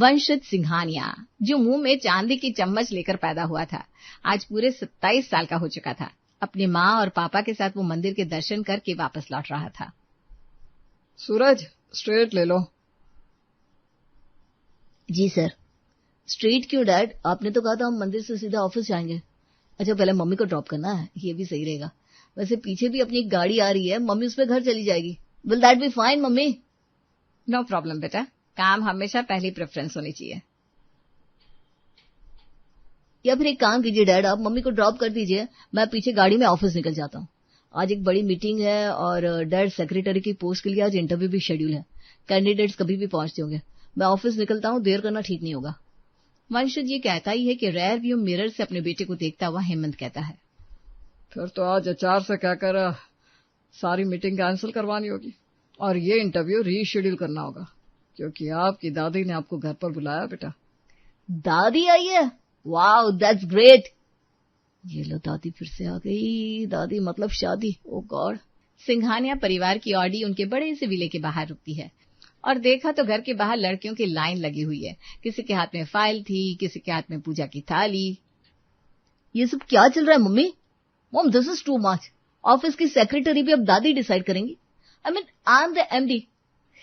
वंशित सिंघानिया, जो मुंह में चांदी की चम्मच लेकर पैदा हुआ था, आज पूरे 27 साल का हो चुका था। अपनी माँ और पापा के साथ वो मंदिर के दर्शन करके वापस लौट रहा था। सूरज, स्ट्रेट ले लो। जी सर। स्ट्रेट क्यों डैड? आपने तो कहा था हम मंदिर से सीधा ऑफिस जाएंगे। अच्छा, पहले मम्मी को ड्रॉप करना है, ये भी सही रहेगा। वैसे पीछे भी अपनी एक गाड़ी आ रही है, मम्मी उसमें घर चली जाएगी। Will that be fine mummy? No problem बेटा, काम हमेशा पहली प्रेफरेंस होनी चाहिए। या फिर एक काम कीजिए डैड, आप मम्मी को ड्रॉप कर दीजिए, मैं पीछे गाड़ी में ऑफिस निकल जाता हूँ। आज एक बड़ी मीटिंग है और डैड सेक्रेटरी की पोस्ट के लिए आज इंटरव्यू भी शेड्यूल है। कैंडिडेट्स कभी भी पहुंचते होंगे। मैं ऑफिस निकलता हूँ, देर करना ठीक नहीं होगा। वंशज ये कहता ही है कि रेयर व्यू मिरर से अपने बेटे को देखता हुआ हेमंत कहता है, फिर तो आज एचआर से कहकर सारी मीटिंग कैंसिल करवानी होगी और ये इंटरव्यू रीशेड्यूल करना होगा, क्योंकि आपकी दादी ने आपको घर पर बुलाया बेटा। दादी आई है? Wow, that's great. ये लो, दादी फिर से आ गई। दादी मतलब शादी। ओ गॉड। सिंघानिया परिवार की ऑडी उनके बड़े से विले के बाहर रुकती है और देखा तो घर के बाहर लड़कियों की लाइन लगी हुई है। किसी के हाथ में फाइल थी, किसी के हाथ में पूजा की थाली। ये सब क्या चल रहा है mummy? Mom, this is too much. Office की सेक्रेटरी भी अब दादी डिसाइड करेंगी। I mean, I am the MD.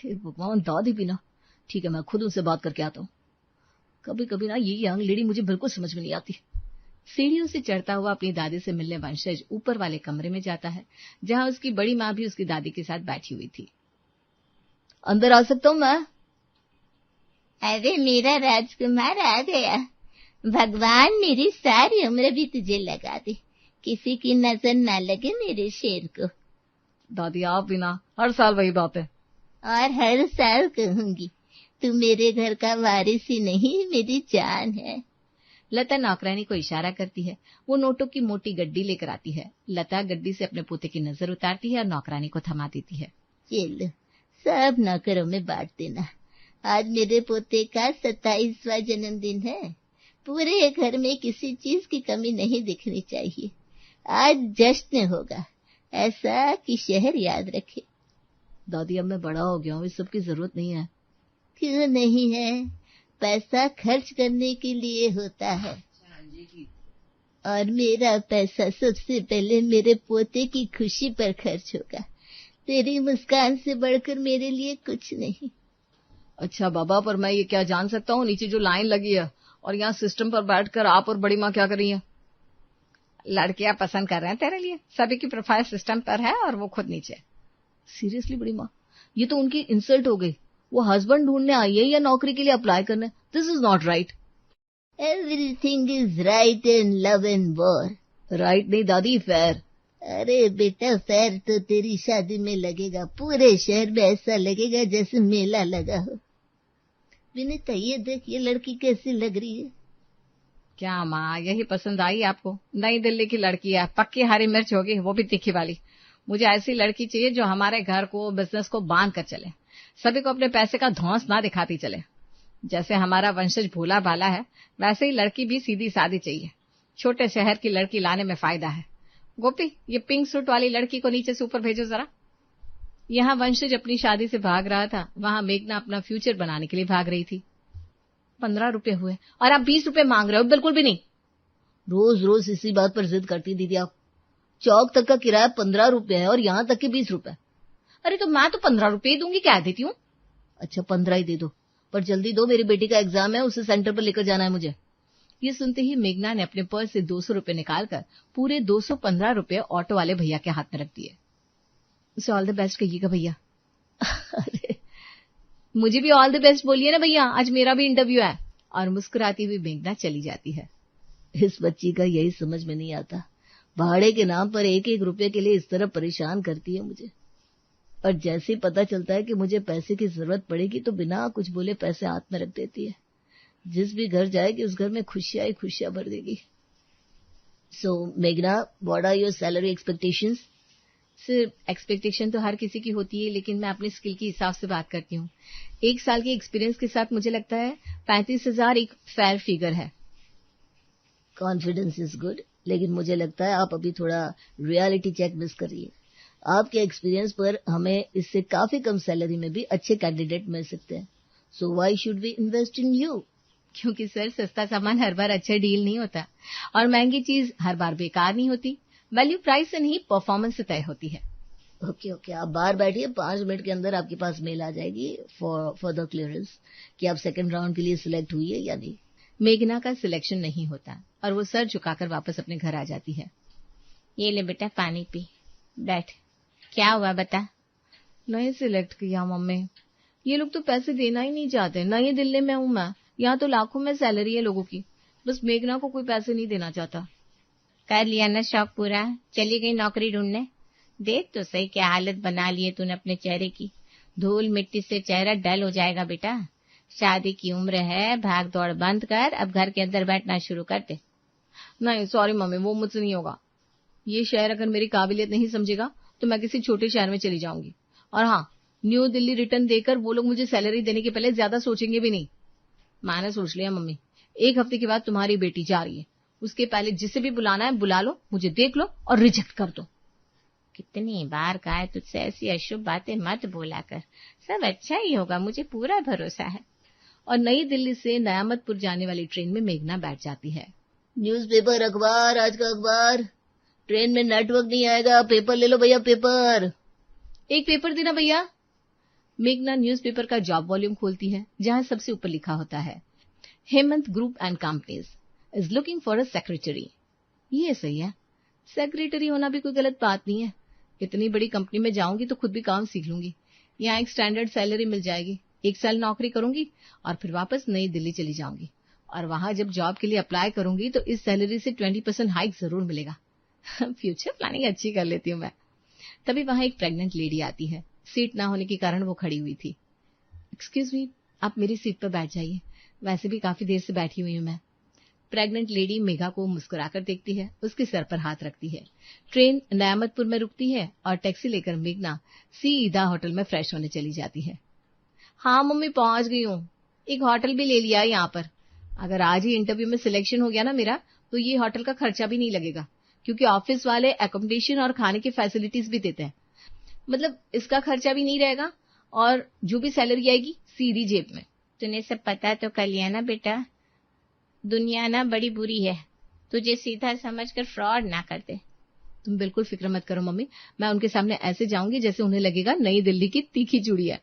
भगवान, दादी भी ना। ठीक है, मैं खुद उनसे बात करके आता हूँ। कभी कभी ना ये यंग लेडी मुझे बिल्कुल समझ में नहीं आती। सीढ़ियों से चढ़ता हुआ अपनी दादी से मिलने वंशज ऊपर वाले कमरे में जाता है, जहां उसकी बड़ी माँ भी उसकी दादी के साथ बैठी हुई थी। अंदर आ सकता हूँ मैं? अरे मेरा राजकुमार आ गया। भगवान मेरी सारी उम्र भी तुझे लगा दे, किसी की नजर ना लगे मेरे शेर को। दादी, आप भी ना, हर साल वही बात है। और हर साल कहूंगी, तू मेरे घर का वारिस ही नहीं, मेरी जान है। लता नौकरानी को इशारा करती है। वो नोटों की मोटी गड्डी लेकर आती है। लता गड्डी से अपने पोते की नजर उतारती है और नौकरानी को थमा देती है। चलो, सब नौकरों में बांट देना। आज मेरे पोते का 27वां जन्मदिन है। पूरे घर में किसी चीज की कमी नहीं दिखनी चाहिए। आज जश्न होगा, ऐसा कि शहर याद रखे। दादी, अब मैं बड़ा हो गया हूँ, इस सब की जरूरत नहीं है। क्यों नहीं है? पैसा खर्च करने के लिए होता है, और मेरा पैसा सबसे पहले मेरे पोते की खुशी पर खर्च होगा। तेरी मुस्कान से बढ़कर मेरे लिए कुछ नहीं। अच्छा बाबा, पर मैं ये क्या जान सकता हूँ नीचे जो लाइन लगी है और यहाँ सिस्टम पर बैठकर आप और बड़ी माँ क्या कर रही हैं? लड़कियां पसंद कर रहे हैं तेरे लिए। सभी की प्रोफाइल सिस्टम पर है और वो खुद नीचे। सीरियसली बड़ी माँ, ये तो उनकी इंसल्ट हो गई। वो हस्बैंड ढूंढने आई है या नौकरी के लिए अप्लाई करने? This is not right. Everything is right in love and war. Right नहीं दादी, फेयर। अरे बेटा, फेयर तो तेरी शादी में लगेगा। पूरे शहर में ऐसा लगेगा जैसे मेला लगा हो। विनीता, ये देख, ये लड़की कैसी लग रही है। क्या माँ, यही पसंद आई आपको? नई दिल्ली की लड़की है, पक्की हरी मिर्च होगी, वो भी तीखी वाली। मुझे ऐसी लड़की चाहिए जो हमारे घर को, बिजनेस को बांध कर चले, सभी को अपने पैसे का धौंस ना दिखाती चले। जैसे हमारा वंशज भोला भाला है, वैसे ही लड़की भी सीधी सादी चाहिए। छोटे शहर की लड़की लाने में फायदा है। गोपी, ये पिंक सूट वाली लड़की को नीचे से ऊपर भेजो जरा। यहाँ वंशज अपनी शादी से भाग रहा था, वहां मेघना अपना फ्यूचर बनाने के लिए भाग रही थी। 15 रुपए हुए और आप 20 रुपए मांग रहे हो? बिल्कुल भी नहीं। रोज रोज इसी बात पर जिद करती दीदी आप। चौक तक का किराया 15 रुपए है और यहाँ तक के 20 रुपए। अरे तो मैं तो 15 रुपए ही दूंगी, क्या देती हूँ? अच्छा 15 ही दे दो, पर जल्दी दो, मेरी बेटी का एग्जाम है, उसे सेंटर पर लेकर जाना है मुझे। ये सुनते ही मेघना ने अपने पर्स से 200 रुपए निकालकर पूरे 215 रुपए ऑटो वाले भैया के हाथ में रख दिए। उसे ऑल द बेस्ट कहिएगा भैया। अरे मुझे भी ऑल द बेस्ट बोलिए ना भैया, आज मेरा भी इंटरव्यू है। और मुस्कुराती हुई मेघना चली जाती है। इस बच्ची का यही समझ में नहीं आता, भाड़े के नाम पर एक एक रुपए के लिए इस तरह परेशान करती है मुझे। और जैसे ही पता चलता है कि मुझे पैसे की जरूरत पड़ेगी तो बिना कुछ बोले पैसे हाथ में रख देती है। जिस भी घर जाएगी उस घर में खुशियां ही खुशियां भर देगी। सो मेघना, what are your salary expectations? सिर्फ एक्सपेक्टेशन तो हर किसी की होती है, लेकिन मैं अपने स्किल के हिसाब से बात करती हूँ। 1 साल के एक्सपीरियंस के साथ मुझे लगता है 35,000 एक फेयर फिगर है। कॉन्फिडेंस इज गुड, लेकिन मुझे लगता है आप अभी थोड़ा रियलिटी चेक मिस कर रही है। आपके एक्सपीरियंस पर हमें इससे काफी कम सैलरी में भी अच्छे कैंडिडेट मिल सकते हैं। So why should we invest in you? क्योंकि सर सस्ता सामान हर बार अच्छा डील नहीं होता और महंगी चीज हर बार बेकार नहीं होती। वैल्यू प्राइस से नहीं, परफॉर्मेंस से तय होती है। ओके, आप बाहर बैठिए, 5 मिनट के अंदर आपके पास मेल आ जाएगी फॉर द क्लियरेंस कि आप सेकंड राउंड के लिए सिलेक्ट हुई है या नहीं। मेघना का सिलेक्शन नहीं होता और वो सर झुकाकर वापस अपने घर आ जाती है। ये ले बेटा पानी पी, बैठ। क्या हुआ बता? नहीं सिलेक्ट किया मम्मी। ये लोग तो पैसे देना ही नहीं चाहते। नई दिल्ली में हूँ मैं, यहाँ तो लाखों में सैलरी है लोगों की, बस मेघना को कोई पैसे नहीं देना चाहता। कर लिया ना शौक पूरा, चली गई नौकरी ढूंढने। देख तो सही क्या हालत बना ली है तूने अपने चेहरे की। धूल मिट्टी से चेहरा डल हो जाएगा बेटा। शादी की उम्र है, भाग दौड़ बंद कर, अब घर के अंदर बैठना शुरू कर दे। नहीं सॉरी मम्मी, वो मुझसे नहीं होगा। ये शहर अगर मेरी काबिलियत नहीं समझेगा तो मैं किसी छोटे शहर में चली जाऊंगी। और हाँ, न्यू दिल्ली रिटर्न देकर वो लोग मुझे सैलरी देने के पहले ज्यादा सोचेंगे भी नहीं। मैंने सोच लिया मम्मी, 1 हफ्ते के बाद तुम्हारी बेटी जा रही है, उसके पहले जिसे भी बुलाना है बुला लो, मुझे देख लो और रिजेक्ट कर दो। कितनी बार कहा है तुझसे ऐसी अशुभ बातें मत बोला कर, सब अच्छा ही होगा, मुझे पूरा भरोसा है। और नई दिल्ली से नयामतपुर जाने वाली ट्रेन में मेघना बैठ जाती है। न्यूज़पेपर, अखबार, आज का अखबार। ट्रेन में नेटवर्क नहीं आएगा, पेपर ले लो भैया, पेपर। एक पेपर देना भैया। मेघना न्यूज़पेपर का जॉब वॉल्यूम खोलती है, जहां सबसे ऊपर लिखा होता है, Hemant group and companies is looking for a secretary. ये सही है, सेक्रेटरी होना भी कोई गलत बात नहीं है। इतनी बड़ी कंपनी में जाऊंगी तो खुद भी काम सीख लूंगी, यहाँ एक स्टैंडर्ड सैलरी मिल जाएगी, 1 साल नौकरी करूंगी और फिर वापस नई दिल्ली चली जाऊंगी। और वहां जब जॉब के लिए अप्लाई करूंगी तो इस सैलरी से 20% हाइक जरूर मिलेगा। फ्यूचर प्लानिंग अच्छी कर लेती हूँ मैं। तभी वहां एक प्रेग्नेंट लेडी आती है। सीट ना होने के कारण वो खड़ी हुई थी। एक्सक्यूज मी, आप मेरी सीट पर बैठ जाइए, वैसे भी काफी देर से बैठी हुई हूं मैं। प्रेग्नेंट लेडी मेघा को मुस्कुराकर देखती है, उसके सर पर हाथ रखती है। ट्रेन नयामतपुर में रुकती है और टैक्सी लेकर मेघना सीधा होटल में फ्रेश होने चली जाती है। हाँ मम्मी, पहुंच गई हूँ, एक होटल भी ले लिया यहाँ पर। अगर आज ही इंटरव्यू में सिलेक्शन हो गया ना मेरा, तो ये होटल का खर्चा भी नहीं लगेगा, क्योंकि ऑफिस वाले एकोमोडेशन और खाने की फैसिलिटीज भी देते हैं। मतलब इसका खर्चा भी नहीं रहेगा और जो भी सैलरी आएगी सीधी जेब में। तूने सब पता तो कर लिया ना बेटा, दुनिया ना बड़ी बुरी है, तुझे सीधा समझकर फ्रॉड ना कर दे। तुम बिल्कुल फिक्र मत करो मम्मी, मैं उनके सामने ऐसे जाऊंगी जैसे उन्हें लगेगा नई दिल्ली की तीखी चूड़ी है।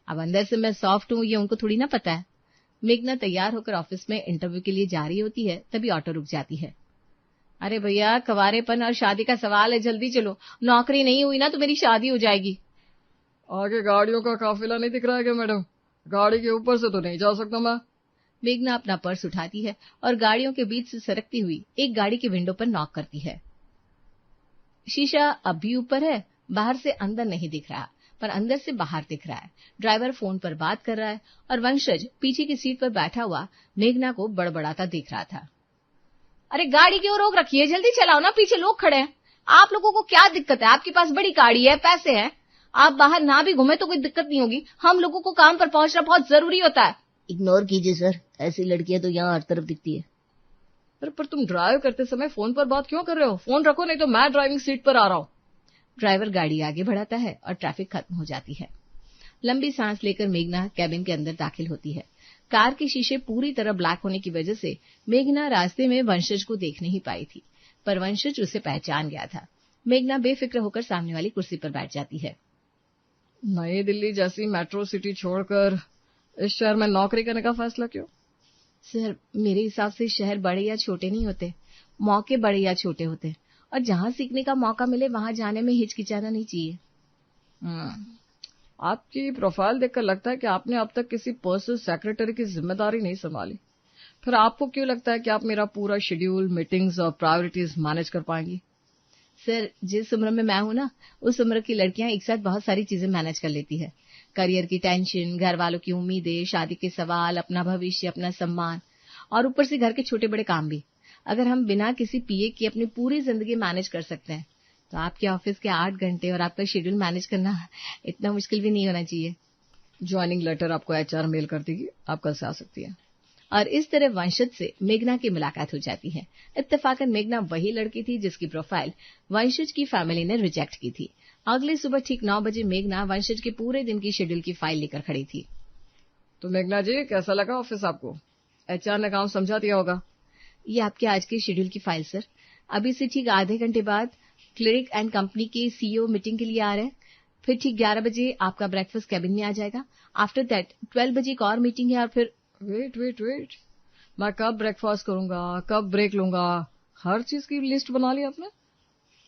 अब अंदर से मैं सॉफ्ट हूँ ये उनको थोड़ी ना पता है। मेघना तैयार होकर ऑफिस में इंटरव्यू के लिए जा रही होती है, तभी ऑटो रुक जाती है। अरे भैया, कवारेपन और शादी का सवाल है, जल्दी चलो, नौकरी नहीं हुई ना तो मेरी शादी हो जाएगी। आगे गाड़ियों का काफिला नहीं दिख रहा है क्या मैडम? गाड़ी के ऊपर से तो नहीं जा सकता मैं। मेघना अपना पर्स उठाती है और गाड़ियों के बीच से सरकती हुई एक गाड़ी की विंडो पर नॉक करती है। शीशा अब भी ऊपर है, बाहर से अंदर नहीं दिख रहा, पर अंदर से बाहर दिख रहा है। ड्राइवर फोन पर बात कर रहा है और वंशज पीछे की सीट पर बैठा हुआ मेघना को बड़बड़ाता देख रहा था। अरे गाड़ी क्यों रोक रखी है, जल्दी चलाओ ना, पीछे लोग खड़े हैं। आप लोगों को क्या दिक्कत है? आपके पास बड़ी गाड़ी है, पैसे हैं, आप बाहर ना भी घूमे तो कोई दिक्कत नहीं होगी। हम लोगों को काम पर पहुंचना बहुत जरूरी होता है। इग्नोर कीजिए सर, ऐसी लड़कियां तो यहाँ हर तरफ दिखती है। अरे पर तुम ड्राइव करते समय फोन पर बात क्यों कर रहे हो? फोन रखो, नहीं तो मैं ड्राइविंग सीट पर आ रहा हूँ। ड्राइवर गाड़ी आगे बढ़ाता है और ट्रैफिक खत्म हो जाती है। लंबी सांस लेकर मेघना कैबिन के अंदर दाखिल होती है। कार के शीशे पूरी तरह ब्लैक होने की वजह से मेघना रास्ते में वंशज को देख नहीं पाई थी, पर वंशज उसे पहचान गया था। मेघना बेफिक्र होकर सामने वाली कुर्सी पर बैठ जाती है। नई दिल्ली जैसी मेट्रो सिटी छोड़कर इस शहर में नौकरी करने का फैसला क्यों? सर, मेरे हिसाब से शहर बड़े या छोटे नहीं होते, मौके बड़े या छोटे होते, और जहां सीखने का मौका मिले वहां जाने में हिचकिचाना नहीं चाहिए। आपकी प्रोफाइल देखकर लगता है कि आपने अब तक किसी पर्सनल सेक्रेटरी की जिम्मेदारी नहीं संभाली। फिर आपको क्यों लगता है कि आप मेरा पूरा शेड्यूल, मीटिंग्स और प्रायोरिटीज मैनेज कर पाएंगी? सर, जिस उम्र में मैं हूं ना, उस उम्र की लड़कियां एक साथ बहुत सारी चीजें मैनेज कर लेती है। करियर की टेंशन, घर वालों की उम्मीदें, शादी के सवाल, अपना भविष्य, अपना सम्मान, और ऊपर से घर के छोटे बड़े काम भी। अगर हम बिना किसी पीए की अपनी पूरी जिंदगी मैनेज कर सकते हैं, तो आपके ऑफिस के 8 घंटे और आपका शेड्यूल मैनेज करना इतना मुश्किल भी नहीं होना चाहिए। ज्वाइनिंग लेटर आपको HR मेल कर देगी, आप कल से आ सकती है। और इस तरह वंशज से मेघना की मुलाकात हो जाती है। इत्तेफाकन मेघना वही लड़की थी जिसकी प्रोफाइल वंशज की फैमिली ने रिजेक्ट की थी। अगली सुबह ठीक 9 बजे मेघना वंशज के पूरे दिन की शेड्यूल की फाइल लेकर खड़ी थी। तो मेघना जी, कैसा लगा ऑफिस आपको? एचआर ने काम समझा दिया होगा। ये आपके आज के शेड्यूल की फाइल सर। अभी से ठीक आधे घंटे बाद क्लिरिक एंड कंपनी के सीईओ मीटिंग के लिए आ रहे हैं। फिर ठीक 11 बजे आपका ब्रेकफास्ट कैबिन में आ जाएगा। आफ्टर दैट 12 बजे एक और मीटिंग है और फिर वेट, मैं कब ब्रेकफास्ट करूंगा, कब ब्रेक लूंगा, हर चीज की लिस्ट बना ली आपने?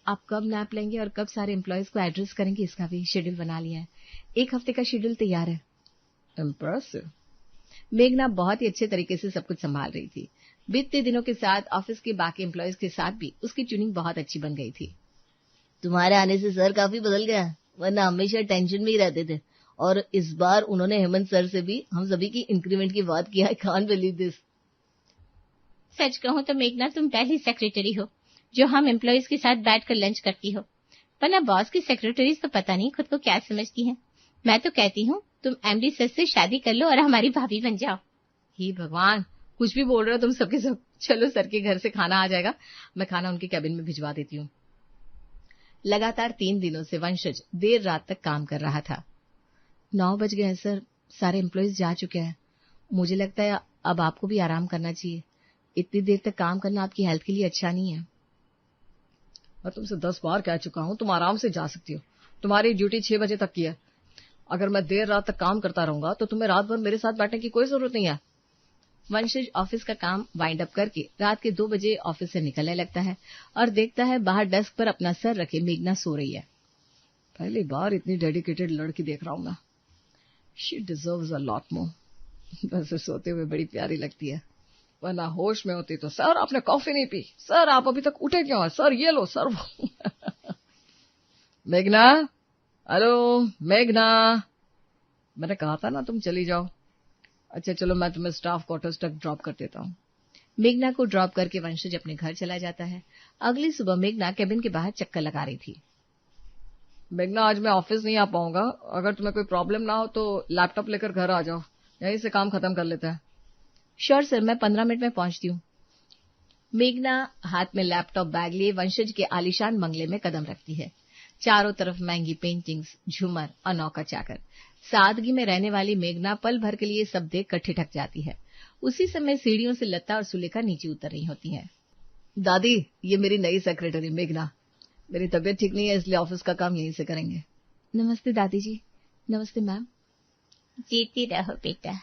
आप कब नैप लेंगे और कब सारे एम्प्लॉयज को एड्रेस करेंगे, इसका भी शेड्यूल बना लिया है। 1 हफ्ते का शेड्यूल तैयार है। इम्प्रेसिव। मेघना बहुत ही अच्छे तरीके से सब कुछ संभाल रही थी। बीतते दिनों के साथ ऑफिस के बाकी एम्प्लॉयज के साथ भी उसकी ट्यूनिंग बहुत अच्छी बन गई थी। तुम्हारे आने से सर काफी बदल गया, वरना हमेशा टेंशन में ही रहते थे। और इस बार उन्होंने हेमंत सर से भी हम सभी की इंक्रीमेंट की बात किया। I can't believe this. सच कहूं तो मेघना, तुम पहली सेक्रेटरी हो जो हम एम्प्लॉयज के साथ बैठकर लंच करती हो, वरना बॉस की सेक्रेटरीज तो पता नहीं खुद को क्या समझती हैं। मैं तो कहती हूँ तुम एमडी सर से शादी कर लो और हमारी भाभी बन जाओ। हे भगवान, कुछ भी बोल रहे हो तुम सबके सब। चलो, सर के घर से खाना आ जाएगा, मैं खाना उनके कैबिन में भिजवा देती हूँ। लगातार 3 दिनों से वंशज देर रात तक काम कर रहा था। 9 बज गए हैं सर, सारे एम्प्लॉयज जा चुके हैं। मुझे लगता है अब आपको भी आराम करना चाहिए। इतनी देर तक काम करना आपकी हेल्थ के लिए अच्छा नहीं है। मैं तुमसे 10 बार कह चुका हूं, तुम आराम से जा सकती हो। तुम्हारी ड्यूटी 6 बजे तक की है। अगर मैं देर रात तक काम करता रहूंगा तो तुम्हें रात भर मेरे साथ बैठने की कोई जरूरत नहीं है। वंशज ऑफिस का काम वाइंड अप करके रात के 2 बजे ऑफिस से निकलने लगता है और देखता है बाहर डेस्क पर अपना सर रखे मेघना सो रही है। पहली बार इतनी डेडिकेटेड लड़की देख रहा हूं मैं। She deserves a lot more. वैसे सोते हुए बड़ी प्यारी लगती है, वरना होश में होती तो सर आपने कॉफी नहीं पी, सर आप अभी तक उठे क्यों हैं, सर ये लो सर वो। मेघना, हेलो मेघना, मैंने कहा था ना तुम चली जाओ। अच्छा चलो, मैं तुम्हें स्टाफ क्वार्टर्स तक ड्रॉप कर देता हूँ। मेघना को ड्रॉप करके वंशज अपने घर चला जाता है। अगली सुबह मेघना कैबिन के बाहर चक्कर लगा रही थी। मेघना, आज मैं ऑफिस नहीं आ पाऊंगा। अगर तुम्हें कोई प्रॉब्लम ना हो तो लैपटॉप लेकर घर आ जाओ, यहीं से काम खत्म कर लेते हैं। श्योर सर, मैं 15 मिनट में पहुंचती हूँ। मेघना हाथ में लैपटॉप बैग लिए वंशज के आलीशान बंगले में कदम रखती है। चारों तरफ महंगी पेंटिंग्स, झूमर और नौका चाकर। सादगी में रहने वाली मेघना पल भर के लिए सब देख कर ठिठक जाती है। उसी समय सीढ़ियों से लता और सुलेखा नीचे उतर रही होती हैं। दादी, ये मेरी नई सेक्रेटरी मेघना। मेरी तबीयत ठीक नहीं है, इसलिए ऑफिस का काम यहीं से करेंगे। नमस्ते दादी जी। नमस्ते मैम। जीती रहो बेटा।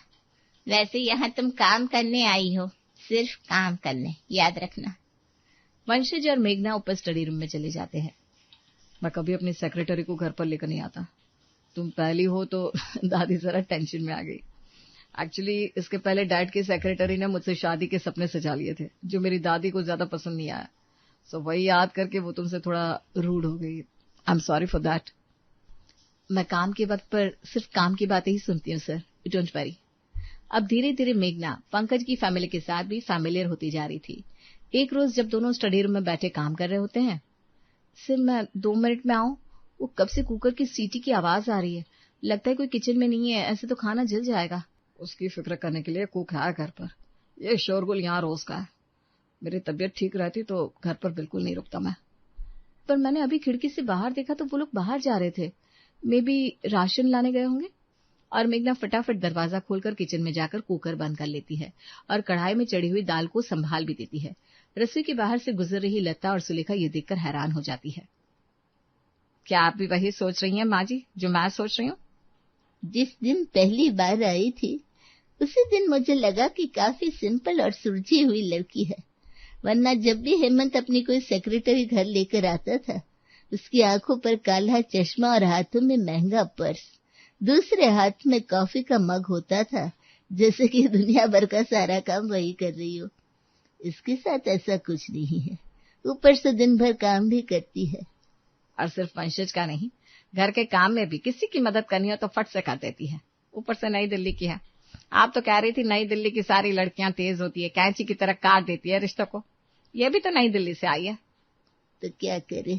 वैसे यहाँ तुम काम करने आई हो, सिर्फ काम करने, याद रखना। वंशज और मेघना ऊपर स्टडी रूम में चले जाते हैं। मैं कभी अपनी सेक्रेटरी को घर पर लेकर नहीं आता। तुम पहली हो तो दादी जरा टेंशन में आ गई। एक्चुअली इसके पहले डैड की सेक्रेटरी ने मुझसे शादी के सपने सजा लिए थे, जो मेरी दादी को ज्यादा पसंद नहीं आया। सो वही याद करके वो तुमसे थोड़ा रूड हो गई। I am sorry for that. मैं काम के वक्त पर सिर्फ काम की बातें ही सुनती हूँ सर, डोंट वरी। अब धीरे धीरे मेघना पंकज की फैमिली के साथ भी फैमिलियर होती जा रही थी। एक रोज जब दोनों स्टडी रूम में बैठे काम कर रहे होते हैं, सर मैं 2 मिनट में आऊं, वो कब से कुकर की सीटी की आवाज आ रही है। लगता है कोई किचन में नहीं है, ऐसे तो खाना जल जाएगा। उसकी फिक्र करने के लिए कुक है घर पर। ये शोरगुल यहाँ रोज का है। मेरी तबीयत ठीक रहती तो घर पर बिल्कुल नहीं रुकता मैं। पर मैंने अभी खिड़की से बाहर देखा तो वो लोग बाहर जा रहे थे। मे बी राशन लाने गए होंगे। और मेघना फटाफट दरवाजा खोलकर किचन में जाकर कुकर बंद कर लेती है और कढ़ाई में चढ़ी हुई दाल को संभाल भी देती है। रसोई के बाहर से गुजर रही लता और सुलेखा ये देखकर हैरान हो जाती है। क्या आप भी वही सोच रही हैं माँ जी जो मैं सोच रही हूँ? जिस दिन पहली बार आई थी उसी दिन मुझे लगा कि काफी सिंपल और सुलझी हुई लड़की है, वरना जब भी हेमंत अपनी कोई सेक्रेटरी घर लेकर आता था, उसकी आंखों पर काला चश्मा और हाथों में महंगा पर्स, दूसरे हाथ में कॉफी का मग होता था, जैसे कि दुनिया भर का सारा काम वही कर रही हो। इसके साथ ऐसा कुछ नहीं है, ऊपर से दिन भर काम भी करती है। और सिर्फ वंशज का नहीं, घर के काम में भी किसी की मदद करनी हो तो फट से कर देती है। ऊपर से नई दिल्ली की है। आप तो कह रही थी नई दिल्ली की सारी लड़कियां तेज होती है, कैंची की तरह काट देती है रिश्तों को। ये भी तो नई दिल्ली से आई है। तो क्या करे,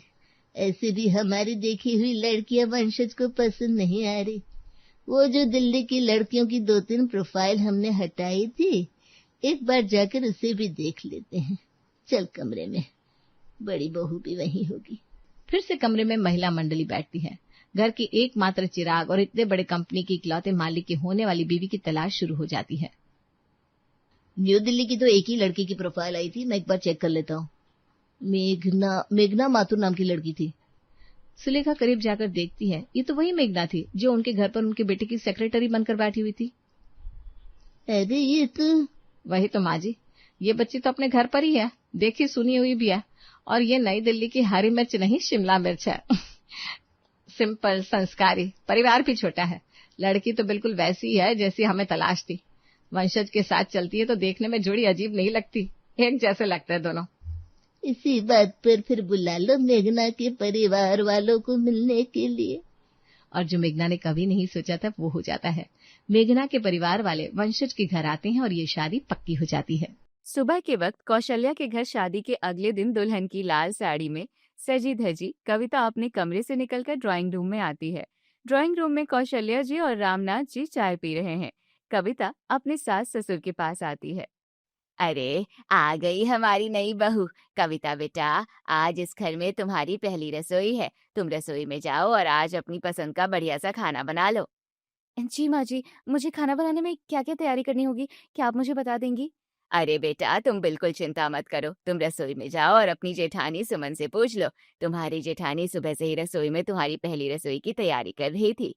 ऐसे भी हमारी देखी हुई लड़कियां वंशज को पसंद नहीं आ रही। वो जो दिल्ली की लड़कियों की 2-3 प्रोफाइल हमने हटाई थी, एक बार जाकर उसे भी देख लेते हैं। चल कमरे में, बड़ी बहू भी वहीं होगी। फिर से कमरे में महिला मंडली बैठती है। घर की एकमात्र चिराग और इतने बड़े कंपनी की इकलौते मालिक की होने वाली बीवी की तलाश शुरू हो जाती है। न्यू दिल्ली की तो एक ही लड़की की प्रोफाइल आई थी, मैं एक बार चेक कर लेता हूँ। मेघना माथुर नाम की लड़की थी। सुलेखा करीब जाकर देखती है, ये तो वही मेघना थी जो उनके घर पर उनके बेटे की सेक्रेटरी बनकर बैठी हुई थी। अरे ये तो वही तो माँ जी, ये बच्ची तो अपने घर पर ही है, देखी सुनी हुई भी है। और ये नई दिल्ली की हरी मिर्च नहीं, शिमला मिर्च है। सिंपल, संस्कारी, परिवार भी छोटा है। लड़की तो बिल्कुल वैसी ही है जैसी हमें तलाश थी। वंशज के साथ चलती है तो देखने में जोड़ी अजीब नहीं लगती, एक जैसे लगते हैं दोनों। इसी बात पर फिर बुला लो मेघना के परिवार वालों को मिलने के लिए। और जो मेघना ने कभी नहीं सोचा था वो हो जाता है। मेघना के परिवार वाले वंशज के घर आते हैं और ये शादी पक्की हो जाती है। सुबह के वक्त कौशल्या के घर शादी के अगले दिन दुल्हन की लाल साड़ी में सजी धजी कविता अपने कमरे से निकलकर ड्राइंग रूम में आती है। ड्राइंग रूम में कौशल्या जी और रामनाथ जी चाय पी रहे हैं। कविता अपने सास ससुर के पास आती है। अरे, आ गई हमारी नई बहू। कविता बेटा, आज इस घर में तुम्हारी पहली रसोई है। तुम रसोई में जाओ और आज अपनी पसंद का बढ़िया सा खाना बना लो। जी माँ जी, मुझे खाना बनाने में क्या क्या तैयारी करनी होगी, क्या आप मुझे बता देंगी? अरे बेटा, तुम बिल्कुल चिंता मत करो। तुम रसोई में जाओ और अपनी जेठानी सुमन से पूछ लो। तुम्हारी जेठानी सुबह से ही रसोई में तुम्हारी पहली रसोई की तैयारी कर रही थी।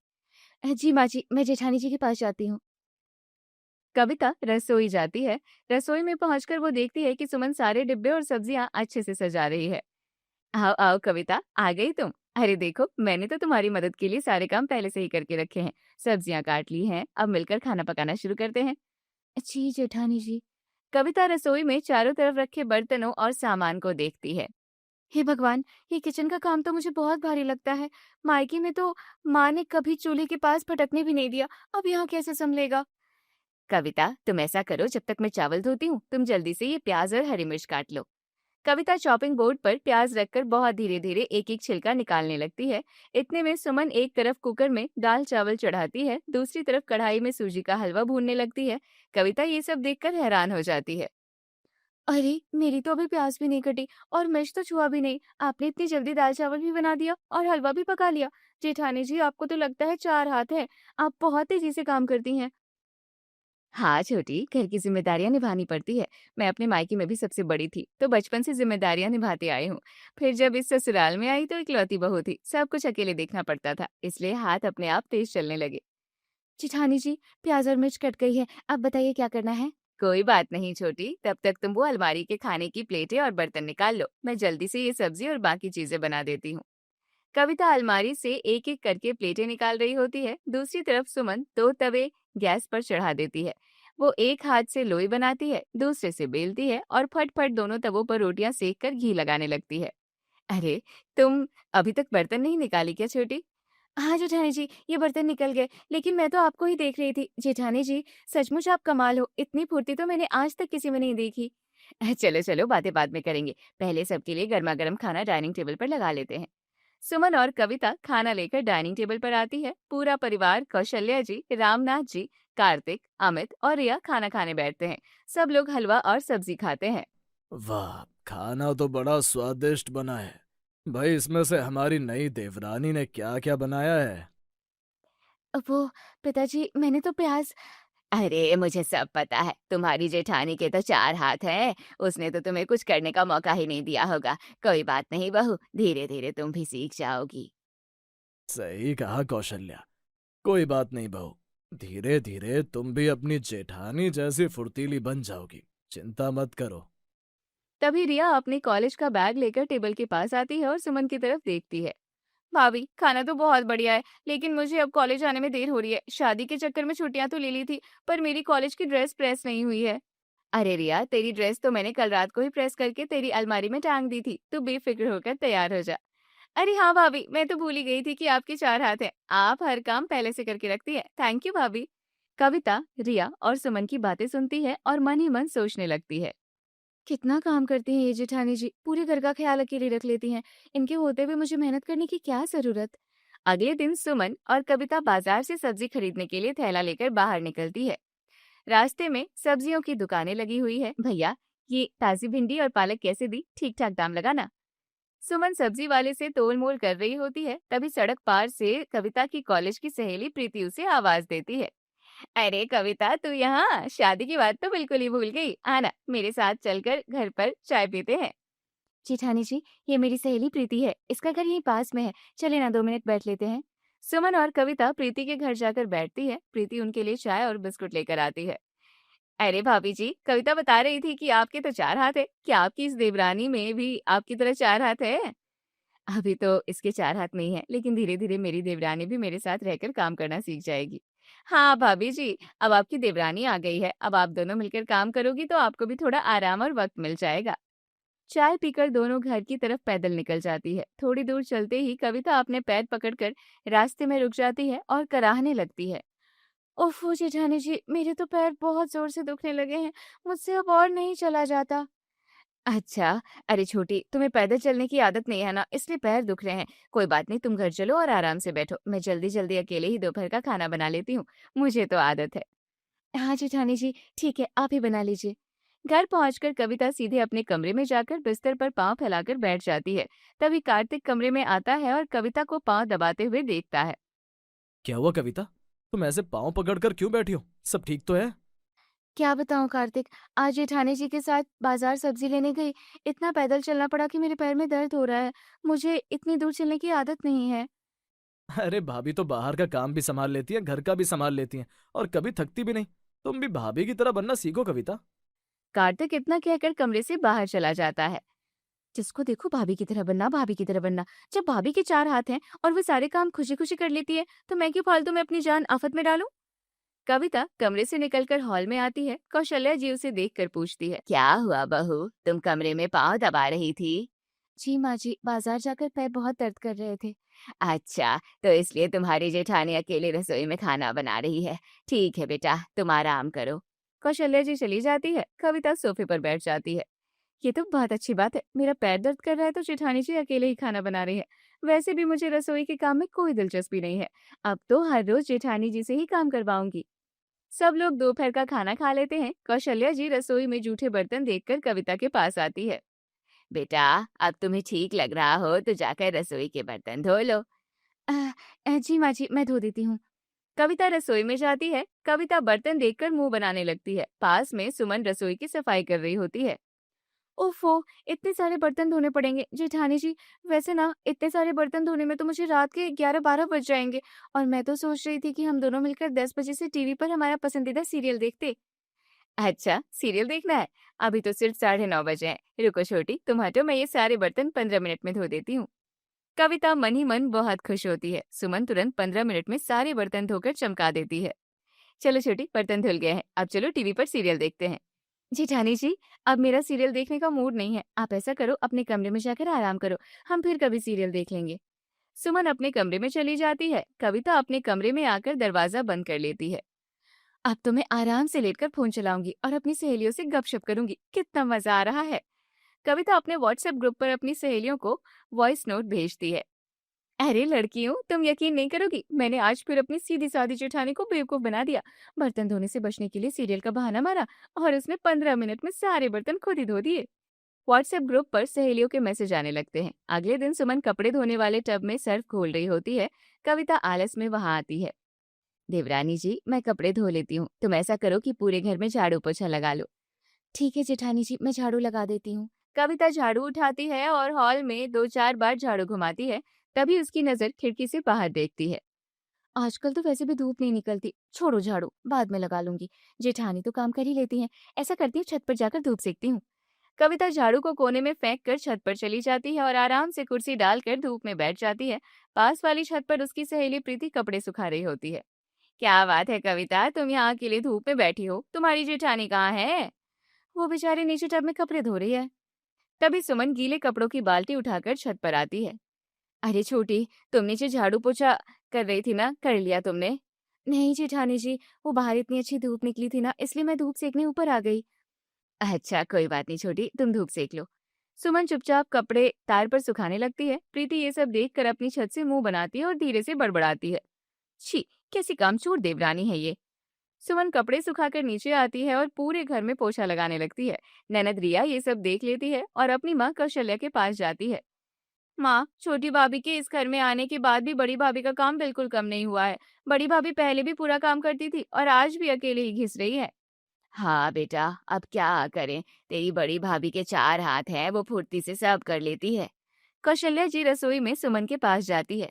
जी माँ जी, मैं जेठानी जी के पास जाती हूँ। कविता रसोई जाती है। रसोई में पहुंचकर वो देखती है कि सुमन सारे डिब्बे और सब्जियां अच्छे से सजा रही है। आओ आओ कविता, आ गई तुम। अरे देखो, मैंने तो तुम्हारी मदद के लिए सारे काम पहले से ही करके रखे हैं। सब्जियां काट ली हैं, अब मिलकर खाना पकाना शुरू करते हैं। जी जेठानी जी। कविता रसोई में चारों तरफ रखे बर्तनों और सामान को देखती है। हे भगवान, ये किचन का काम तो मुझे बहुत भारी लगता है। मायके में तो माँ ने कभी चूल्हे के पास भटकने भी नहीं दिया, अब यहाँ कैसे संभलेगा। कविता, तुम ऐसा करो, जब तक मैं चावल धोती हूँ तुम जल्दी से ये प्याज और हरी मिर्च काट लो। कविता चॉपिंग बोर्ड पर प्याज रखकर बहुत धीरे धीरे एक एक छिलका निकालने लगती है। इतने में सुमन एक तरफ कुकर में दाल चावल चढ़ाती है, दूसरी तरफ कढ़ाई में सूजी का हलवा भूनने लगती है। कविता ये सब देखकर हैरान हो जाती है। अरे, मेरी तो अभी प्याज भी नहीं कटी और मिर्च तो छुआ भी नहीं। आपने इतनी जल्दी दाल चावल भी बना दिया और हलवा भी पका लिया। जेठानी जी, आपको तो लगता है 4 हाथ है। आप बहुत तेजी से काम करती हैं। हाँ छोटी, घर की जिम्मेदारियां निभानी पड़ती है। मैं अपने मायके में भी सबसे बड़ी थी, तो बचपन से जिम्मेदारियां निभाते आई हूँ। फिर जब इस ससुराल में आई तो इकलौती बहू थी, सब कुछ अकेले देखना पड़ता था, इसलिए हाथ अपने आप तेज चलने लगे। जेठानी जी, प्याज और मिर्च कट गई है, अब बताइए क्या करना है। कोई बात नहीं छोटी, तब तक तुम वो अलमारी के खाने की प्लेटें और बर्तन निकाल लो। मैं जल्दी से ये सब्जी और बाकी चीजें बना देती हूँ। कविता अलमारी से एक एक करके प्लेटें निकाल रही होती है। दूसरी तरफ सुमन 2 तवे गैस पर चढ़ा देती है। वो एक हाथ से लोई बनाती है, दूसरे से बेलती है और फट-फट दोनों तवों पर रोटियां सेक कर घी लगाने लगती है। अरे, तुम अभी तक बर्तन नहीं निकाली क्या छोटी? हाँ जेठानी जी, ये बर्तन निकल गए, लेकिन मैं तो आपको ही देख रही थी। जेठानी जी, सचमुच आप कमाल हो, इतनी फुर्ती तो मैंने आज तक किसी में नहीं देखी। चलो चलो, बातें बाद में करेंगे, पहले सबके लिए गर्मा गर्म खाना डाइनिंग टेबल पर लगा लेते हैं। सुमन और कविता खाना लेकर डाइनिंग टेबल पर आती है। पूरा परिवार कौशल्या जी, रामनाथ जी, कार्तिक, अमित और रिया खाना खाने बैठते हैं। सब लोग हलवा और सब्जी खाते हैं। वाह, खाना तो बड़ा स्वादिष्ट बना है। भाई, इसमें से हमारी नई देवरानी ने क्या क्या बनाया है? वो पिताजी, मैंने तो प्याज। अरे, मुझे सब पता है, तुम्हारी जेठानी के तो 4 हाथ हैं। उसने तो तुम्हें कुछ करने का मौका ही नहीं दिया होगा। कोई बात नहीं बहू, धीरे धीरे तुम भी सीख जाओगी। सही कहा कौशल्या, कोई बात नहीं बहू, धीरे धीरे तुम भी अपनी जेठानी जैसी फुर्तीली बन जाओगी, चिंता मत करो। तभी रिया अपने कॉलेज का बैग लेकर टेबल के पास आती है और सुमन की तरफ देखती है। भाभी, खाना तो बहुत बढ़िया है, लेकिन मुझे अब कॉलेज आने में देर हो रही है। शादी के चक्कर में छुट्टियां तो ले ली थी, पर मेरी कॉलेज की ड्रेस प्रेस नहीं हुई है। अरे रिया, तेरी ड्रेस तो मैंने कल रात को ही प्रेस करके तेरी अलमारी में टांग दी थी, तू बेफिक्र होकर तैयार हो जा। अरे हाँ भाभी, मैं तो भूल ही गई थी कि आपके 4 हाथ हैं। आप हर काम पहले से करके रखती है। थैंक यू भाभी। कविता रिया और सुमन की बातें सुनती है और मन ही मन सोचने लगती है, कितना काम करती हैं ये जेठानी जी, पूरे घर का ख्याल अकेले रख लेती हैं। इनके होते हुए मुझे मेहनत करने की क्या जरूरत। अगले दिन सुमन और कविता बाजार से सब्जी खरीदने के लिए थैला लेकर बाहर निकलती है। रास्ते में सब्जियों की दुकानें लगी हुई है। भैया, ये ताजी भिंडी और पालक कैसे दी? ठीक ठाक दाम लगाना। सुमन सब्जी वाले से तोल मोल कर रही होती है, तभी सड़क पार से कविता की कॉलेज की सहेली प्रीति उसे आवाज देती है। अरे कविता, तू यहाँ? शादी की बात तो बिल्कुल ही भूल गई। आना, मेरे साथ चलकर घर पर चाय पीते हैं। जेठानी जी, ये मेरी सहेली प्रीति है, इसका घर यहीं पास में है, चले ना 2 मिनट बैठ लेते हैं। सुमन और कविता प्रीति के घर जाकर बैठती है। प्रीति उनके लिए चाय और बिस्कुट लेकर आती है। अरे भाभी जी, कविता बता रही थी कि आपके तो 4 हाथ है, क्या आपकी इस देवरानी में भी आपकी तरह 4 हाथ है? अभी तो इसके 4 हाथ नहीं है, लेकिन धीरे धीरे मेरी देवरानी भी मेरे साथ रहकर काम करना सीख जाएगी। हाँ भाभी जी, अब आपकी देवरानी आ गई है, अब आप दोनों मिलकर काम करोगी तो आपको भी थोड़ा आराम और वक्त मिल जाएगा। चाय पीकर दोनों घर की तरफ पैदल निकल जाती है। थोड़ी दूर चलते ही कविता अपने पैर पकड़कर रास्ते में रुक जाती है और कराहने लगती है। ओफो जेठानी जी, मेरे तो पैर बहुत जोर से दुखने लगे हैं, मुझसे अब और नहीं चला जाता। अच्छा, अरे छोटी, तुम्हें पैदल चलने की आदत नहीं है ना, इसलिए पैर दुख रहे हैं। कोई बात नहीं, तुम घर चलो और आराम से बैठो, मैं जल्दी जल्दी अकेले ही दोपहर का खाना बना लेती हूँ, मुझे तो आदत है। हाँ जेठानी जी, ठीक है, आप ही बना लीजिए। घर पहुंचकर कविता सीधे अपने कमरे में जाकर बिस्तर पर पांव फैलाकर बैठ जाती है। तभी कार्तिक कमरे में आता है और कविता को पांव दबाते हुए देखता है। क्या हुआ कविता, तुम ऐसे पाँव पकड़कर क्यों बैठी हो? सब ठीक तो है? क्या बताऊं कार्तिक, आज जेठानी जी के साथ बाजार सब्जी लेने गई, इतना पैदल चलना पड़ा कि मेरे पैर में दर्द हो रहा है। मुझे इतनी दूर चलने की आदत नहीं है। अरे भाभी तो बाहर का काम भी संभाल लेती है, घर का भी संभाल लेती है और कभी थकती भी नहीं। तुम भी भाभी की तरह बनना सीखो कविता। कार्तिक इतना कहकर कमरे से बाहर चला जाता है। जिसको देखो भाभी की तरह बनना, भाभी की तरह बनना। जब भाभी के 4 हाथ हैं और वो सारे काम खुशी खुशी कर लेती है, तो मैं क्यों फालतू में अपनी जान आफत में डालूं? कविता कमरे से निकलकर हॉल में आती है। कौशल्या जी उसे देखकर पूछती है, क्या हुआ बहू, तुम कमरे में पाँव दबा रही थी? जी माँ जी, बाजार जाकर पैर बहुत दर्द कर रहे थे। अच्छा, तो इसलिए तुम्हारी जेठानी अकेले रसोई में खाना बना रही है। ठीक है बेटा, तुम आराम करो। कौशल्या जी चली जाती है। कविता सोफे पर बैठ जाती है। ये तो बहुत अच्छी बात है, मेरा पैर दर्द कर रहा है तो जेठानी जी अकेले ही खाना बना रही है। वैसे भी मुझे रसोई के काम में कोई दिलचस्पी नहीं है, अब तो हर रोज जेठानी जी से ही काम करवाऊंगी। सब लोग दोपहर का खाना खा लेते हैं। कौशल्या जी रसोई में जूठे बर्तन देखकर कविता के पास आती है। बेटा, अब तुम्हें ठीक लग रहा हो तो जाकर रसोई के बर्तन धो लो। जी माँ जी, मैं धो देती हूँ। कविता रसोई में जाती है। कविता बर्तन देखकर मुंह बनाने लगती है। पास में सुमन रसोई की सफाई कर रही होती है। ओफो, इतने सारे बर्तन धोने पड़ेंगे जेठानी जी। वैसे ना, इतने सारे बर्तन धोने में तो मुझे रात के 11-12 बज जाएंगे, और मैं तो सोच रही थी कि हम दोनों मिलकर 10 बजे से टीवी पर हमारा पसंदीदा सीरियल देखते। अच्छा, सीरियल देखना है? अभी तो सिर्फ 9:30 बजे हैं। रुको छोटी, तुम हटो, मैं ये सारे बर्तन 15 मिनट में धो देती हूँ। कविता मन ही मन बहुत खुश होती है। सुमन तुरंत 15 मिनट में सारे बर्तन धोकर चमका देती है। चलो छोटी, बर्तन धुल गए हैं, अब चलो टीवी पर सीरियल देखते हैं। जेठानी जी, अब मेरा सीरियल देखने का मूड नहीं है, आप ऐसा करो, अपने कमरे में जाकर आराम करो, हम फिर कभी सीरियल देख लेंगे। सुमन अपने कमरे में चली जाती है। कविता अपने कमरे में आकर दरवाजा बंद कर लेती है। अब तो मैं आराम से लेटकर फोन चलाऊंगी और अपनी सहेलियों से गपशप करूंगी, कितना मजा आ रहा है। कविता अपने व्हाट्सएप ग्रुप पर अपनी सहेलियों को वॉइस नोट भेजती है। अरे लड़कियों, तुम यकीन नहीं करोगी, मैंने आज फिर अपनी सीधी सादी जेठानी को बेवकूफ बना दिया। बर्तन धोने से बचने के लिए सीरियल का बहाना मारा और उसने 15 मिनट में सारे बर्तन खुद ही धो दिए। व्हाट्सएप ग्रुप पर सहेलियों के मैसेज आने लगते हैं। अगले दिन सुमन कपड़े धोने वाले टब में सर्फ खोल रही होती है। कविता आलस में वहां आती है। देवरानी जी, मैं कपड़े धो लेती हूँ, तुम ऐसा करो कि पूरे घर में झाड़ू पोछा लगा लो। ठीक है जेठानी जी, मैं झाड़ू लगा देती हूँ। कविता झाड़ू उठाती है और हॉल में 2-4 बार झाड़ू घुमाती है। तभी उसकी नजर खिड़की से बाहर देखती है। आजकल तो वैसे भी धूप नहीं निकलती, छोड़ो झाड़ू, बाद में लगा लूंगी। जेठानी तो काम कर ही लेती हैं, ऐसा करती हूँ छत पर जाकर धूप सेकती हूँ। कविता झाड़ू को कोने में फेंक कर छत पर चली जाती है और आराम से कुर्सी डालकर धूप में बैठ जाती है। पास वाली छत पर उसकी सहेली प्रीति कपड़े सुखा रही होती है। क्या बात है कविता, तुम यहाँ अकेले धूप में बैठी हो, तुम्हारी जेठानी कहाँ है? वो बेचारे नीचे टब में कपड़े धो रही है। तभी सुमन गीले कपड़ों की बाल्टी उठाकर छत पर आती है। अरे छोटी, तुम नीचे झाड़ू पोछा कर रही थी ना, कर लिया तुमने? नहीं जेठानी जी, वो बाहर इतनी अच्छी धूप निकली थी ना, इसलिए मैं धूप सेकने ऊपर आ गई। अच्छा कोई बात नहीं छोटी, तुम धूप सेक लो। सुमन चुपचाप कपड़े तार पर सुखाने लगती है। प्रीति ये सब देखकर अपनी छत से मुंह बनाती है और धीरे से बड़बड़ाती है। छी, कैसी कामचोर देवरानी है ये। सुमन कपड़े सुखाकर नीचे आती है और पूरे घर में पोछा लगाने लगती है। ननद रिया ये सब देख लेती है और अपनी माँ कौशल्या के पास जाती है। माँ, छोटी भाभी के इस घर में आने के बाद भी बड़ी भाभी का काम बिल्कुल कम नहीं हुआ है। बड़ी भाभी पहले भी पूरा काम करती थी और आज भी अकेले ही घिस रही है। हाँ बेटा, अब क्या करें, तेरी बड़ी भाभी के 4 हाथ हैं, वो फुर्ती से सब कर लेती है। कौशल्या जी रसोई में सुमन के पास जाती है।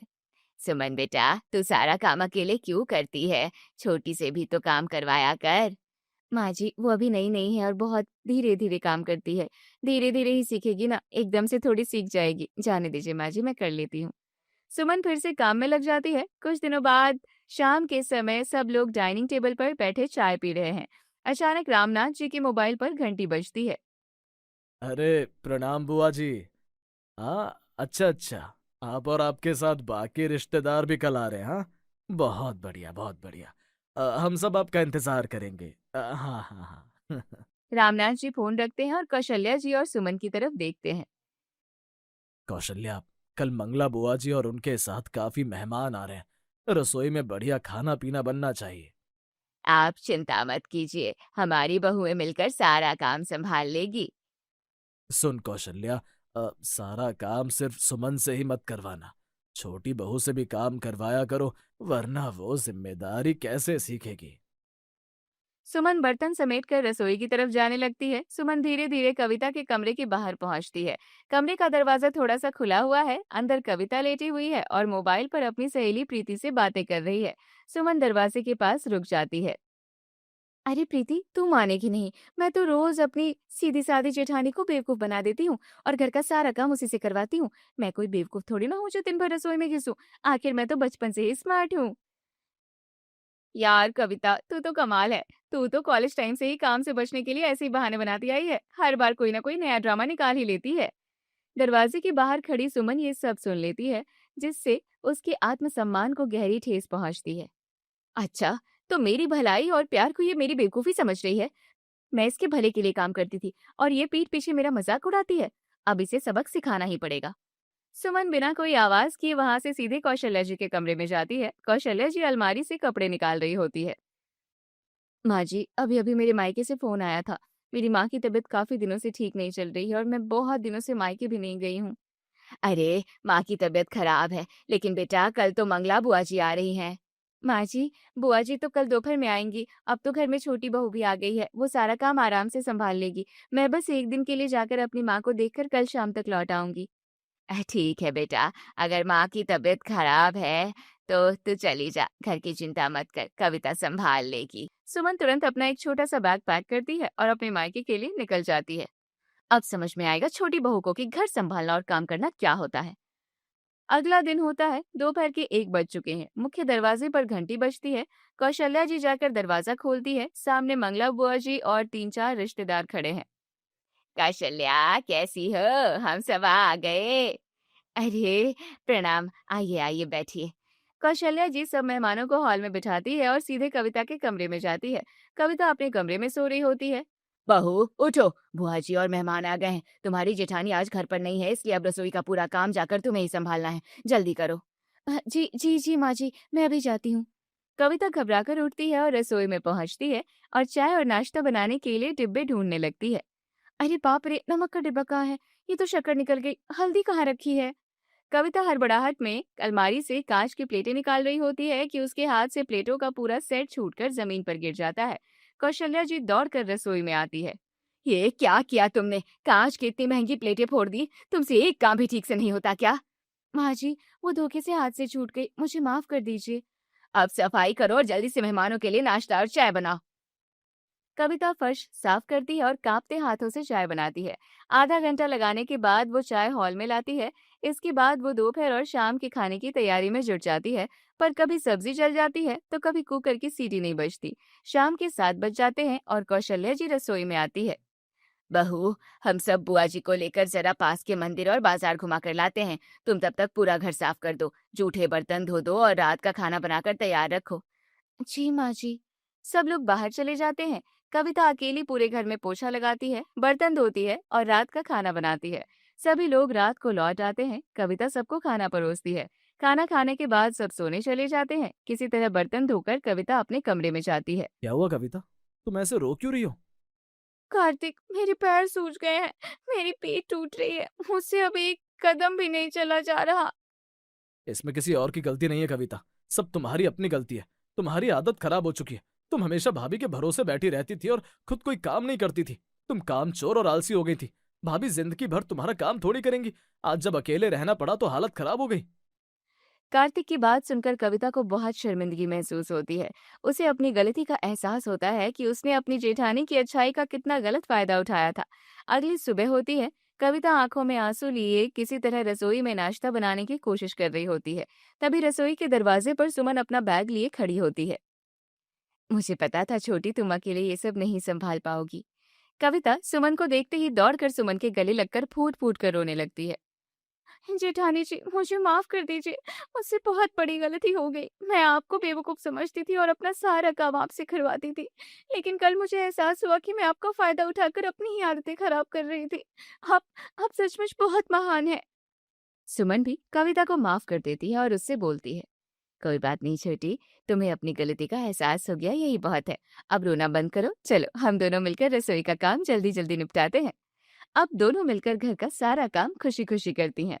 सुमन बेटा, तू सारा काम अकेले क्यों करती है? छोटी से भी तो काम करवाया कर। माँ जी, वो अभी नई नई है और बहुत धीरे धीरे काम करती है। धीरे धीरे ही सीखेगी ना, एकदम से थोड़ी सीख जाएगी। जाने दीजिए माँ जी, मैं कर लेती हूँ। सुमन फिर से काम में लग जाती है। कुछ दिनों बाद शाम के समय सब लोग डाइनिंग टेबल पर बैठे चाय पी रहे हैं। अचानक रामनाथ जी के मोबाइल पर घंटी बजती है। अरे प्रणाम बुआ जी। हाँ, अच्छा अच्छा। आप और आपके साथ बाकी रिश्तेदार भी कल आ रहे हैं? हाँ, बहुत बढ़िया बहुत बढ़िया। हम सब आपका इंतजार करेंगे। हाँ हाँ हाँ। रामनाथ जी फोन रखते हैं और कौशल्या जी और सुमन की तरफ देखते हैं। कौशल्या, कल मंगला बुआ जी और उनके साथ काफी मेहमान आ रहे हैं। रसोई में बढ़िया खाना पीना बनना चाहिए। आप चिंता मत कीजिए, हमारी बहुएं मिलकर सारा काम संभाल लेगी। सुन कौशल्या, सारा काम सिर्फ सुमन से ही मत करवाना। छोटी बहू से भी काम करवाया करो, वरना वो जिम्मेदारी कैसे सीखेगी। सुमन बर्तन समेटकर रसोई की तरफ जाने लगती है। सुमन धीरे धीरे कविता के कमरे के बाहर पहुंचती है। कमरे का दरवाजा थोड़ा सा खुला हुआ है। अंदर कविता लेटी हुई है और मोबाइल पर अपनी सहेली प्रीति से बातें कर रही है। सुमन दरवाजे के पास रुक जाती है। अरे प्रीति, तू मानेगी नहीं, मैं तो रोज अपनी सीधी सादी जेठानी को बेवकूफ बना देती हूँ और घर का सारा काम उसी से करवाती हूँ। मैं कोई बेवकूफ थोड़ी ना हूँ जो दिन भर रसोई में घिसूं। आखिर मैं तो बचपन से ही स्मार्ट हूँ। यार कविता, तू तो कमाल है। तू तो कॉलेज टाइम से ही काम से बचने के लिए ऐसे ही बहाने बनाती आई है। हर बार कोई ना कोई नया ड्रामा निकाल ही लेती है। दरवाजे के बाहर खड़ी सुमन ये सब सुन लेती है, जिससे उसके आत्मसम्मान को गहरी ठेस पहुंचती है। अच्छा, तो मेरी भलाई और प्यार को ये मेरी बेवकूफी समझ रही है। मैं इसके भले के लिए काम करती थी और ये पीठ पीछे मेरा मजाक उड़ाती है। अब इसे सबक सिखाना ही पड़ेगा। सुमन बिना कोई आवाज किए वहां से सीधे कौशल्या जी के कमरे में जाती है। कौशल्या जी अलमारी से कपड़े निकाल रही होती है। माँ जी, अभी अभी मेरे मायके से फोन आया था। मेरी माँ की तबीयत काफी दिनों से ठीक नहीं चल रही है और मैं बहुत दिनों से मायके भी नहीं गई हूँ। अरे, माँ की तबीयत खराब है, लेकिन बेटा कल तो मंगला बुआ जी आ रही हैं। माँ जी, बुआ जी तो कल दोपहर में आएंगी। अब तो घर में छोटी बहू भी आ गई है, वो सारा काम आराम से संभाल लेगी। मैं बस एक दिन के लिए जाकर अपनी माँ को देखकर कल शाम तक लौट आऊंगी। ठीक है बेटा, अगर माँ की तबीयत खराब है तो तू चली जा, घर की चिंता मत कर, कविता संभाल लेगी। सुमन तुरंत अपना एक छोटा सा बैग पैक करती है और अपने मायके के लिए निकल जाती है। अब समझ में आएगा छोटी बहू को कि घर संभालना और काम करना क्या होता है। अगला दिन होता है। दोपहर के 1 बज चुके हैं। मुख्य दरवाजे पर घंटी बजती है। कौशल्या जी जाकर दरवाजा खोलती है। सामने मंगला बुआ जी और 3-4 रिश्तेदार खड़े हैं। कौशल्या, कैसी हो? हम सब आ गए। अरे प्रणाम, आइए आइए बैठिए। कौशल्या जी सब मेहमानों को हॉल में बिठाती है और सीधे कविता के कमरे में जाती है। कविता अपने कमरे में सो रही होती है। बहू उठो, बुआ जी और मेहमान आ गए हैं। तुम्हारी जेठानी आज घर पर नहीं है, इसलिए अब रसोई का पूरा काम जाकर तुम्हें ही संभालना है। जल्दी करो। जी जी जी माँ जी, मैं अभी जाती हूँ। कविता घबराकर उठती है और रसोई में पहुंचती है और चाय और नाश्ता बनाने के लिए डिब्बे ढूंढने लगती है। अरे बाप रे, नमक का डिब्बा कहाँ है? ये तो शक्कर निकल गई। हल्दी कहाँ रखी है? कविता हड़बड़ाहट में अलमारी से कांच की प्लेटें निकाल रही होती है कि उसके हाथ से प्लेटों का पूरा सेट छूटकर जमीन पर गिर जाता है। कौशल्या जी दौड़कर रसोई में आती है। ये क्या किया तुमने? कांच की इतनी महंगी प्लेटें फोड़ दी। तुमसे एक काम भी ठीक से नहीं होता क्या? माँ जी, वो धोखे से हाथ से छूट गई, मुझे माफ कर दीजिए। अब सफाई करो और जल्दी से मेहमानों के लिए नाश्ता और चाय बनाओ। कविता फर्श साफ करती है और कांपते हाथों से चाय बनाती है। आधा घंटा लगाने के बाद वो चाय हॉल में लाती है। इसके बाद वो दोपहर और शाम के खाने की तैयारी में जुट जाती है, पर कभी सब्जी जल जाती है तो कभी कुकर की सीटी नहीं बजती। शाम के 7 बज जाते हैं और कौशल्या जी रसोई में आती है। बहू, हम सब बुआ जी को लेकर जरा पास के मंदिर और बाजार घुमा कर लाते हैं। तुम तब तक पूरा घर साफ कर दो, जूठे बर्तन धो दो और रात का खाना बनाकर तैयार रखो। जी माँ जी। सब लोग बाहर चले जाते हैं। कविता अकेली पूरे घर में पोछा लगाती है, बर्तन धोती है और रात का खाना बनाती है। सभी लोग रात को लौट आते हैं। कविता सबको खाना परोसती है। खाना खाने के बाद सब सोने चले जाते हैं। किसी तरह बर्तन धोकर कविता अपने कमरे में जाती है। क्या हुआ कविता, तुम ऐसे रो क्यों रही हो? कार्तिक, मेरे पैर सूज गए हैं, मेरी पीठ टूट रही है, मुझसे अब एक कदम भी नहीं चला जा रहा। इसमें किसी और की गलती नहीं है कविता, सब तुम्हारी अपनी गलती है। तुम्हारी आदत खराब हो चुकी है। तुम हमेशा भाभी के भरोसे बैठी रहती थी और खुद कोई काम नहीं करती थी। तुम कामचोर और आलसी हो गई थी। भाभी जिंदगी भर तुम्हारा काम थोड़ी करेंगी। आज जब अकेले रहना पड़ा तो हालत खराब हो गई। कार्तिक की बात सुनकर कविता को बहुत शर्मिंदगी महसूस होती है। उसे अपनी गलती का एहसास होता है कि उसने अपनी जेठानी की अच्छाई का कितना गलत फायदा उठाया था। अगली सुबह होती है। कविता आंखों में आंसू लिए किसी तरह रसोई में नाश्ता बनाने की कोशिश कर रही होती है। तभी रसोई के दरवाजे पर सुमन अपना बैग लिए खड़ी होती है। मुझे पता था छोटी, तुम अकेले ये सब नहीं संभाल पाओगी। कविता सुमन को देखते ही दौड़कर सुमन के गले लगकर फूट फूट कर रोने लगती है। जेठानी जी, मुझे माफ कर दीजिए, मुझसे बहुत बड़ी गलती हो गई। मैं आपको बेवकूफ समझती थी और अपना सारा काम आपसे करवाती थी, लेकिन कल मुझे एहसास हुआ कि मैं आपका फायदा उठाकर अपनी ही आदतें खराब कर रही थी। आप आप सचमुच बहुत महान है। सुमन भी कविता को माफ कर देती है और उससे बोलती है, कोई बात नहीं छोटी, तुम्हें अपनी गलती का एहसास हो गया, यही बहुत है। अब रोना बंद करो, चलो हम दोनों मिलकर रसोई का काम जल्दी जल्दी निपटाते हैं। अब दोनों मिलकर घर का सारा काम खुशी खुशी करती हैं।